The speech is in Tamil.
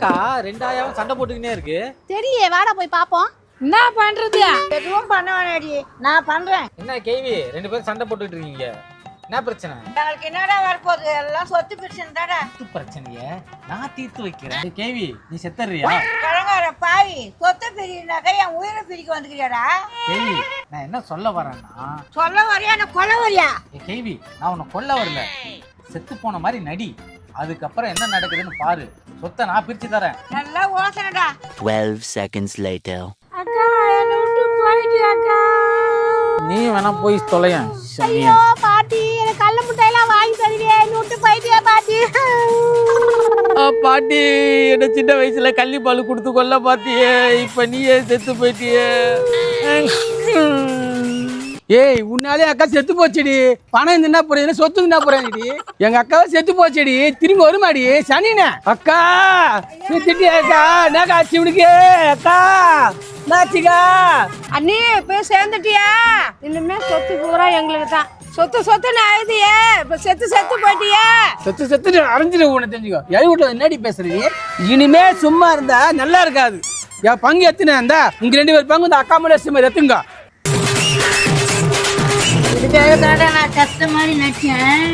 அக்கா ரெண்டாயிரம் சண்டை போட்டுக்கினே இருக்கு. தெரியலையே, வாடா போய் பாப்போம். என்ன பண்றது? எதுவும் பண்ண வேணாடி, நான் பண்றேன். என்ன கேவி ரெண்டு பேரும் சண்டை போட்டுட்டு இருக்கீங்க? என்ன பிரச்சனை? எங்களுக்கு என்னடா வரப்போகுது? எல்லாம் சொத்து பிரச்சனை தாடா. சொத்து பிரச்சனைய நான் தீர்த்து வைக்கிறேன். கேவி நீ செத்தறியா? கழங்கார பாவி, சொத்தை பிரினாக்கா என் உயிரை பிரிக்க வந்துக்கிறியாடா? கேவி நான் என்ன சொல்ல வரேன்னா, சொல்ல வரியா என்ன கொல்ல வரியா? கேவி நான் உன்னை கொல்ல வரல, செத்து போன மாதிரி நடி, அதுக்கப்புறம் என்ன நடக்குதுன்னு பாரு, சொத்தை நான் பிரிச்சு தரேன். நல்லா ஓசனடா. 12 seconds later. அக்கா என்ன விட்டு போயிட்டியாக்கா? நீ வேணா போய் தொலையன். ஐயோ பாட்டி, எனக்கு கல்ல முட்டையெல்லாம் வாங்கி தருவியே, விட்டு போயிட்டியா பாட்டி? பாட்டி என்ன சின்ன வயசுல கள்ளி பால் கொடுத்து கொல்ல பாத்தியே, இப்ப நீயே செத்து போயிட்டியே. ஏய் உன்னாலே அக்கா செத்து போச்சடி. பணம் என்ன போறேன், சொத்து என்ன போறேன்டி. எங்க அக்காவை செத்து போச்சடி, திரும்பி வருமாடி சனின. அக்கா செத்துட்டியா அக்கா? என்ன ஆச்சு உனக்கு அக்கா? என்னாச்சுக்கா? அண்ணி போய் சேர்ந்துட்டியா? இனிமே சொத்து பூரா எங்களுக்கு தான். சொத்துன்னு ஆயுதியே, இப்ப செத்து போயிட்டியா? செத்து அரைஞ்சிட்டு உன தெரிஞ்சுக்கோ. எழி வீட்டுல என்னடி பேசுறீ? இனிமே சும்மா இருந்தா நல்லா இருக்காது. என் பங்கு எத்தனை இருந்தா உங்க 2 பேர் பங்கு இந்த அக்கா மேல எத்துங்க. இதுக்காக தாடா நான் கஷ்ட மாதிரி நடிச்சேன்.